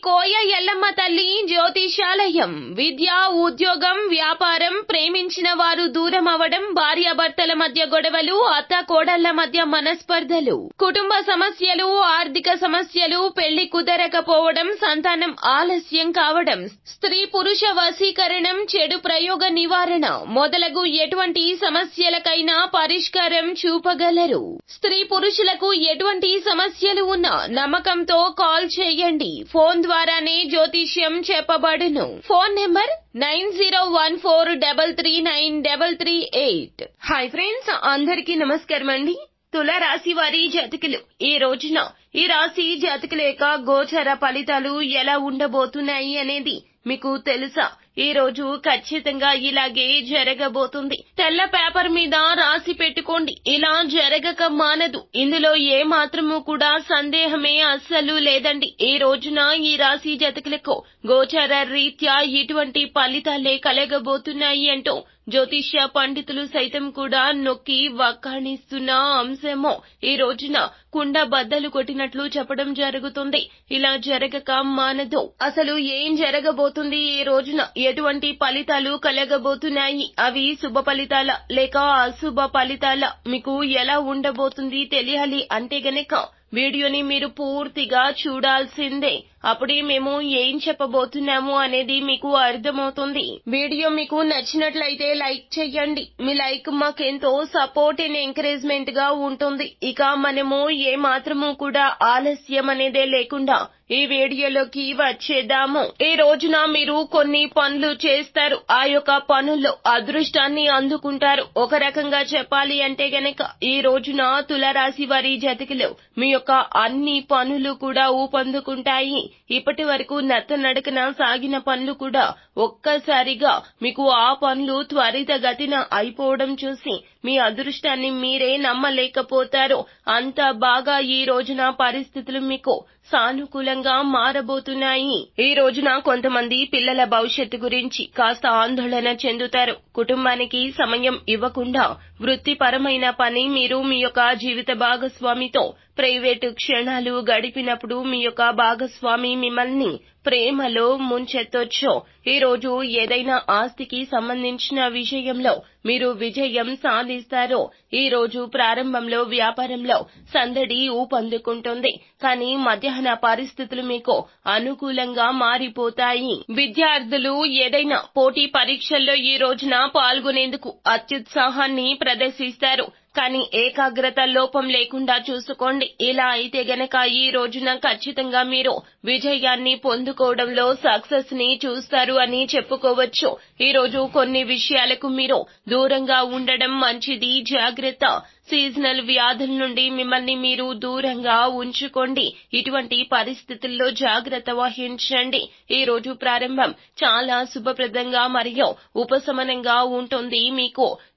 కోయ ఎల్లమ్మ తల్లి జ్యోతిషాలయం. విద్య, ఉద్యోగం, వ్యాపారం, ప్రేమించిన వారు దూరం అవడం, భార్యాభర్తల మధ్య గొడవలు, అత్త కోడళ్ల మధ్య మనస్పర్ధలు, కుటుంబ సమస్యలు, ఆర్థిక సమస్యలు, పెళ్లి కుదరకపోవడం, సంతానం ఆలస్యం కావడం, స్త్రీ పురుష వశీకరణం, చెడు ప్రయోగ నివారణ మొదలగు ఎటువంటి సమస్యలకైనా పరిష్కారం చూపగలరు. స్త్రీ పురుషులకు ఎటువంటి సమస్యలు ఉన్నా నమ్మకంతో కాల్ చేయండి. ఫోన్ ద్వారానే జ్యోతిష్యం చెప్పబడును. Phone number 9014339338. హాయ్ ఫ్రెండ్స్, అందరికీ నమస్కారం అండి. తులారాశి వారి జాతకులు ఈ రోజున ఈ రాశి జాతకుల యొక్క గోచర ఫలితాలు ఎలా ఉండబోతున్నాయి అనేది మీకు తెలుసా? ఈ రోజు ఖచ్చితంగా ఇలాగే జరగబోతుంది. తెల్ల పేపర్ మీద రాసి పెట్టుకోండి. ఇలా జరగక మానదు. ఇందులో ఏ మాత్రము కూడా సందేహమే అస్సలు లేదండి. ఈ రోజున ఈ రాశి జాతకులకు గోచర రీత్యా ఇటువంటి ఫలితాలే కలగబోతున్నాయి అంటూ జ్యోతిష్య పండితులు సైతం కూడా నొక్కి వక్కాణిస్తున్న అంశమో ఈ రోజున కుండ బద్దలు కొట్టినట్లు చెప్పడం జరుగుతుంది. ఇలా జరగక మానదు. అసలు ఏం జరగబోతుంది? ఈ రోజున ఎటువంటి ఫలితాలు కలగబోతున్నాయి? అవి శుభ ఫలితాల లేక అశుభ ఫలితాల? మీకు ఎలా ఉండబోతుంది తెలియాలి అంటే గనక వీడియోని మీరు పూర్తిగా చూడాల్సిందే. అప్పుడే మేము ఏం చెప్పబోతున్నాము అనేది మీకు అర్థమవుతుంది. వీడియో మీకు నచ్చినట్లయితే లైక్ చేయండి. మీ లైక్ మాకెంతో సపోర్ట్ అండ్ ఎంకరేజ్మెంట్ గా ఉంటుంది. ఇక మనము ఏ మాత్రము కూడా ఆలస్యం అనేదే లేకుండా ఈ వీడియోలోకి వచ్చేద్దాము. ఈ రోజున మీరు కొన్ని పనులు చేస్తారు. ఆ యొక్క పనుల్లో అదృష్టాన్ని అందుకుంటారు. ఒక రకంగా చెప్పాలి అంటే గనక ఈ రోజున తులారాశి వారి జాతకులు మీ యొక్క అన్ని పనులు కూడా ఊపందుకుంటాయి. ఇప్పటి వరకు నడకన సాగిన పనులు కూడా ఒక్కసారిగా మీకు ఆ పనులు త్వరితగతిన అయిపోవడం చూసి మీ అదృష్టాన్ని మీరే నమ్మలేకపోతారు. అంత బాగా ఈ రోజున పరిస్థితులు మీకు సానుకూలంగా మారబోతున్నాయి. ఈ రోజున కొంతమంది పిల్లల భవిష్యత్తు గురించి కాస్త ఆందోళన చెందుతారు. కుటుంబానికి సమయం ఇవ్వకుండా వృత్తిపరమైన పని మీరు మీ యొక్క జీవిత భాగస్వామితో ప్రైవేటు క్షణాలు గడిపినప్పుడు మీ యొక్క భాగస్వామి మిమ్మల్ని ప్రేమలో ముంచెత్తొచ్చు. ఈ రోజు ఏదైనా ఆస్తికి సంబంధించిన విషయంలో మీరు విజయం సాధిస్తారు. ఈ రోజు ప్రారంభంలో వ్యాపారంలో సందడి ఊపందుకుంటుంది. కానీ మధ్యాహ్న పరిస్థితులు మీకు అనుకూలంగా మారిపోతాయి. విద్యార్థులు ఏదైనా పోటీ పరీక్షల్లో ఈ రోజున పాల్గొనేందుకు అత్యుత్సాహాన్ని ప్రదర్శిస్తారు. కానీ ఏకాగ్రత లోపం లేకుండా చూసుకోండి. ఇలా అయితే గనక ఈ రోజున ఖచ్చితంగా మీరు విజయాన్ని పొందుకోవడంలో సక్సెస్ ని చూస్తారు అని చెప్పుకోవచ్చు. ఈ రోజు కొన్ని విషయాలకు మీరు దూరంగా ఉండడం మంచిది. జాగ్రత్త. సీజనల్ వ్యాధుల నుండి మిమ్మల్ని మీరు దూరంగా ఉంచుకోండి. ఇటువంటి పరిస్థితుల్లో జాగ్రత్త వహించండి. ఈ రోజు ప్రారంభం చాలా శుభప్రదంగా మరియు ఉపశమనంగా ఉంటుంది.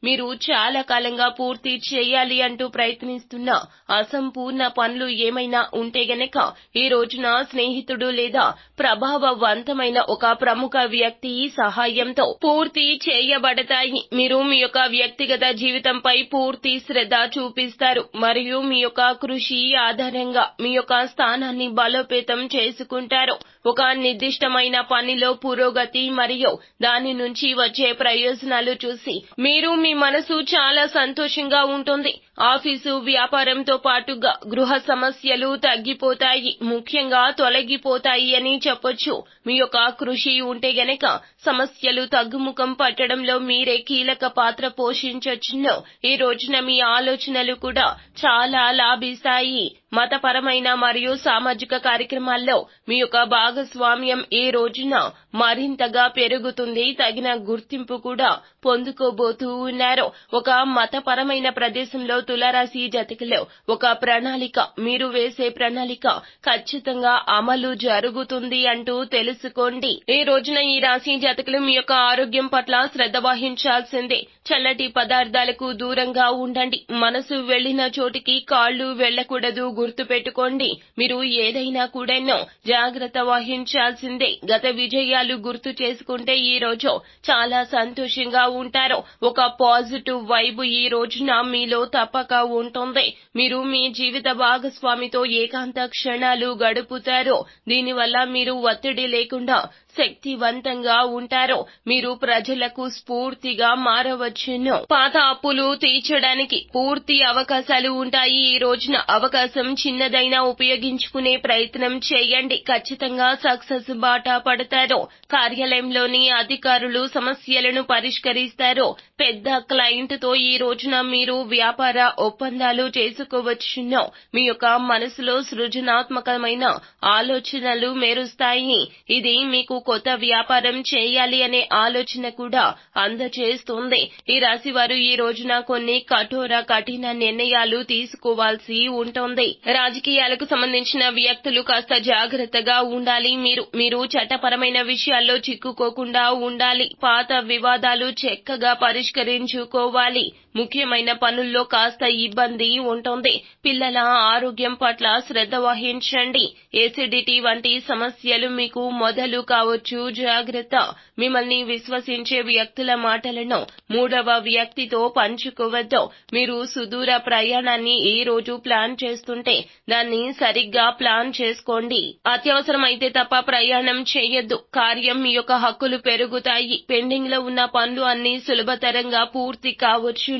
మీరు చాలా కాలంగా పూర్తి చేయాలి అంటూ ప్రయత్నిస్తున్న అసంపూర్ణ పనులు ఏమైనా ఉంటే గనక ఈ రోజున స్నేహితుడు లేదా ప్రభావవంతమైన ఒక ప్రముఖ వ్యక్తి సహాయంతో పూర్తి చేయబడతాయి. మీరు మీ యొక్క వ్యక్తిగత జీవితంపై పూర్తి శ్రద్ధ చూపిస్తారు మరియు మీ యొక్క కృషి ఆధారంగా మీ యొక్క స్థానాన్ని బలోపేతం చేసుకుంటారు. ఒక నిర్దిష్టమైన పనిలో పురోగతి మరియు దాని నుంచి వచ్చే ప్రయోజనాలు చూసి మీరు మీ మనసు చాలా సంతోషంగా ఉంటుంది. ఆఫీసు వ్యాపారంతో పాటుగా గృహ సమస్యలు తగ్గిపోతాయి, ముఖ్యంగా తొలగిపోతాయి అని చెప్పొచ్చు. మీ యొక్క కృషి ఉంటే గనక సమస్యలు తగ్గుముఖం పట్టడంలో మీరే కీలక పాత్ర పోషించొచ్చును. ఈ రోజున మీ ఆలోచనలు కూడా చాలా లాభిస్తాయి. మతపరమైన మరియు సామాజిక కార్యక్రమాల్లో మీ యొక్క భాగస్వామ్యం ఈ రోజున మరింతగా పెరుగుతుంది. తగిన గుర్తింపు కూడా పొందుకోబోతూ ఉన్నారు. ఒక మతపరమైన ప్రదేశంలో తులారాశి జాతకులు ఒక ప్రణాళిక, మీరు వేసే ప్రణాళిక ఖచ్చితంగా అమలు జరుగుతుంది అంటూ తెలుసుకోండి. ఈ రోజున ఈ రాశి జాతకులు మీ యొక్క ఆరోగ్యం పట్ల శ్రద్ధ వహించాల్సిందే. చల్లటి పదార్థాలకు దూరంగా ఉండండి మనసు వెళ్లిన చోటికి కాళ్లు వెళ్లకూడదు, గుర్తుపెట్టుకోండి. మీరు ఏదైనా కూడానో జాగ్రత్త వహించాల్సిందే. గత విజయాలు గుర్తు చేసుకుంటే ఈ రోజు చాలా సంతోషంగా ఉంటారు. ఒక పాజిటివ్ వైబ్ ఈ రోజున మీలో తప్పక ఉంటుంది. మీరు మీ జీవిత భాగస్వామితో ఏకాంత క్షణాలు గడుపుతారు. దీనివల్ల మీరు ఒత్తిడి లేకుండా శక్తివంతంగా ఉంటారు. మీరు ప్రజలకు స్ఫూర్తిగా మారవచ్చును. పాత అప్పులు తీర్చడానికి పూర్తి అవకాశాలు ఉంటాయి. ఈ రోజున అవకాశం చిన్నదైనా ఉపయోగించుకునే ప్రయత్నం చేయండి. ఖచ్చితంగా సక్సెస్ బాట పడతారు. కార్యాలయంలోని అధికారులు సమస్యలను పరిష్కరిస్తారు. పెద్ద క్లయింట్ తో ఈ రోజున మీరు వ్యాపార ఒప్పందాలు చేసుకోవచ్చును. మీ యొక్క మనసులో సృజనాత్మకమైన ఆలోచనలు మెరుస్తాయి. ఇది మీకు కొత్త వ్యాపారం చేయాలి అనే ఆలోచన కూడా అందజేస్తుంది. ఈ రాశి వారు ఈ రోజున కొన్ని కఠిన నిర్ణయాలు తీసుకోవాల్సి ఉంటుంది. రాజకీయాలకు సంబంధించిన వ్యక్తులు కాస్త జాగ్రత్తగా ఉండాలి. మీరు చట్టపరమైన విషయాల్లో చిక్కుకోకుండా ఉండాలి. పాత వివాదాలు చక్కగా పరిష్కరించుకోవాలి. ముఖ్యమైన పనుల్లో కాస్త ఇబ్బంది ఉంటుంది. పిల్లల ఆరోగ్యం పట్ల శ్రద్ధ వహించండి. ఎసిడిటీ వంటి సమస్యలు మీకు మొదలు కావచ్చు, జాగ్రత్త. మిమ్మల్ని విశ్వసించే వ్యక్తుల మాటలను మూడవ వ్యక్తితో పంచుకోవద్దు. మీరు సుదూర ప్రయాణాన్ని ఈ రోజు ప్లాన్ చేస్తుంటే దాన్ని సరిగ్గా ప్లాన్ చేసుకోండి. అత్యవసరమైతే తప్ప ప్రయాణం చేయొద్దు. కార్యం మీ యొక్క హక్కులు పెరుగుతాయి. పెండింగ్ లో ఉన్న పనులు అన్ని సులభతరంగా పూర్తి కావచ్చును.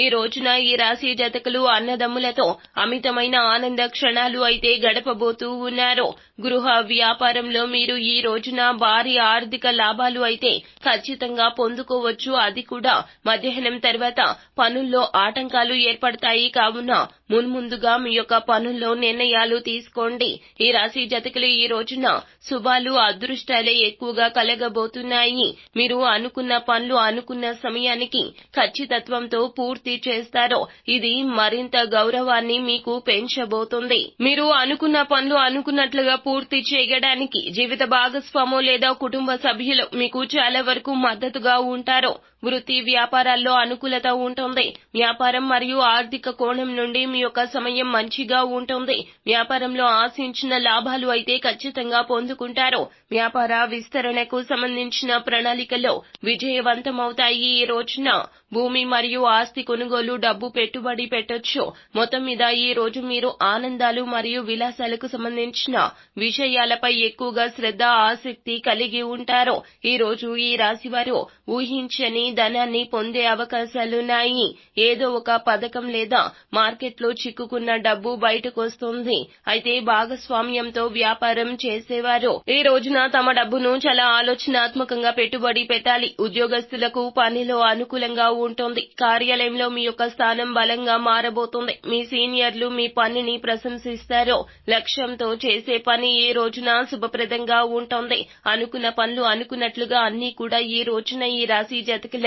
ఈ రోజున ఈ రాశి జాతకులు అన్నదమ్ములతో అమితమైన ఆనంద క్షణాలు అయితే గడపబోతూ ఉన్నారు. గృహ వ్యాపారంలో మీరు ఈ రోజున భారీ ఆర్థిక లాభాలు అయితే ఖచ్చితంగా పొందుకోవచ్చు. అది కూడా మధ్యాహ్నం తర్వాత పనుల్లో ఆటంకాలు ఏర్పడతాయి. కావున మున్ముందుగా మీ యొక్క పనుల్లో నిర్ణయాలు తీసుకోండి. ఈ రాశి జాతకులు ఈ రోజున శుభాలు, అదృష్టాలే ఎక్కువగా కలగబోతున్నాయి. మీరు అనుకున్న పనులు అనుకున్న సమయానికి ఖచ్చితత్వంతో పూర్తి చేస్తారు. ఇది మరింత గౌరవాన్ని మీకు పెంచబోతుంది. మీరు అనుకున్న పనులు అనుకున్నట్లుగా పూర్తి చేయడానికి జీవిత భాగస్వాము లేదా కుటుంబ సభ్యులు మీకు చాలా వరకు మద్దతుగా ఉంటారు. వృత్తి వ్యాపారాల్లో అనుకూలత ఉంటుంది. వ్యాపారం మరియు ఆర్థిక కోణం నుండి మీ యొక్క సమయం మంచిగా ఉంటుంది. వ్యాపారంలో ఆశించిన లాభాలు అయితే ఖచ్చితంగా పొందుకుంటారు. వ్యాపార విస్తరణకు సంబంధించిన ప్రణాళికలో విజయవంతమవుతాయి. ఈ రోజున భూమి మరియు ఆస్తి కొనుగోలు, డబ్బు పెట్టుబడి పెట్టొచ్చు. మొత్తం మీద ఈ రోజు మీరు ఆనందాలు మరియు విలాసాలకు సంబంధించిన విషయాలపై ఎక్కువగా శ్రద్ధ, ఆసక్తి కలిగి ఉంటారు. ఈ రోజు ఈ రాశి వారు ఊహించని ధనాన్ని పొందే అవకాశాలున్నాయి. ఏదో ఒక పథకం లేదా మార్కెట్లో చిక్కుకున్న డబ్బు బయటకొస్తుంది. అయితే భాగస్వామ్యంతో వ్యాపారం చేసేవారు ఈ రోజున తమ డబ్బును చాలా ఆలోచనాత్మకంగా పెట్టుబడి పెట్టాలి. ఉద్యోగస్తులకు పనిలో అనుకూలంగా ఉంటుంది. కార్యాలయంలో మీ యొక్క స్థానం బలంగా మారబోతుంది. మీ సీనియర్లు మీ పనిని ప్రశంసిస్తారు. లక్ష్యంతో చేసే పని ఈ రోజున శుభప్రదంగా ఉంటుంది. అనుకున్న పనులు అనుకున్నట్లుగా అన్ని కూడా ఈ రోజున ఈ రాశి జాతకులు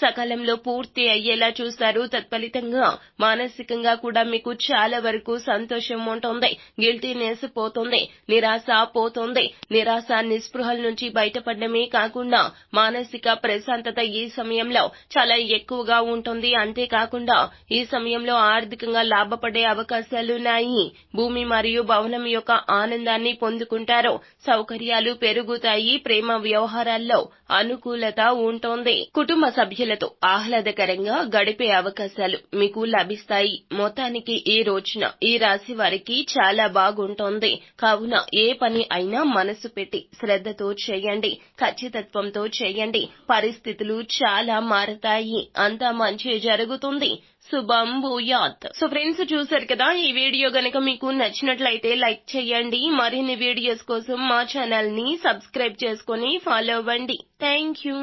సకాలంలో పూర్తి అయ్యేలా చూస్తారు. తత్ఫలితంగా మానసికంగా కూడా మీకు చాలా వరకు సంతోషం ఉంటుంది. గిల్టీనెస్ పోతుంది. నిరాశ పోతుంది. నిరాశ, నిస్పృహల నుంచి బయటపడమే కాకుండా మానసిక ప్రశాంతత ఈ సమయంలో చాలా ఎక్కువగా ఉంటుంది. అంతేకాకుండా ఈ సమయంలో ఆర్థికంగా లాభపడే అవకాశాలున్నాయి. భూమి మరియు భవనం యొక్క ఆనందాన్ని పొందుకుంటారు. సౌకర్యాలు పెరుగుతాయి. ప్రేమ వ్యవహారాల్లో అనుకూలత ఉంటుంది. కుటుంబ సభ్యులతో ఆహ్లాదకరంగా గడిపే అవకాశాలు మీకు లభిస్తాయి. మొత్తానికి ఈ రోజున ఈ రాశి వారికి చాలా బాగుంటుంది. కావున ఏ పని అయినా మనసు పెట్టి శ్రద్ధతో చేయండి. ఖచ్చితత్వంతో చేయండి. పరిస్థితులు చాలా మారతాయి. అంతా మంచి జరుగుతుంది. శుభం భూయాత్. సో ఫ్రెండ్స్, చూసారు కదా, ఈ వీడియో గనక మీకు నచ్చినట్లయితే లైక్ చేయండి. మరిన్ని వీడియోస్ కోసం మా ఛానల్ ని సబ్స్క్రైబ్ చేసుకుని ఫాలో అవ్వండి. Thank you.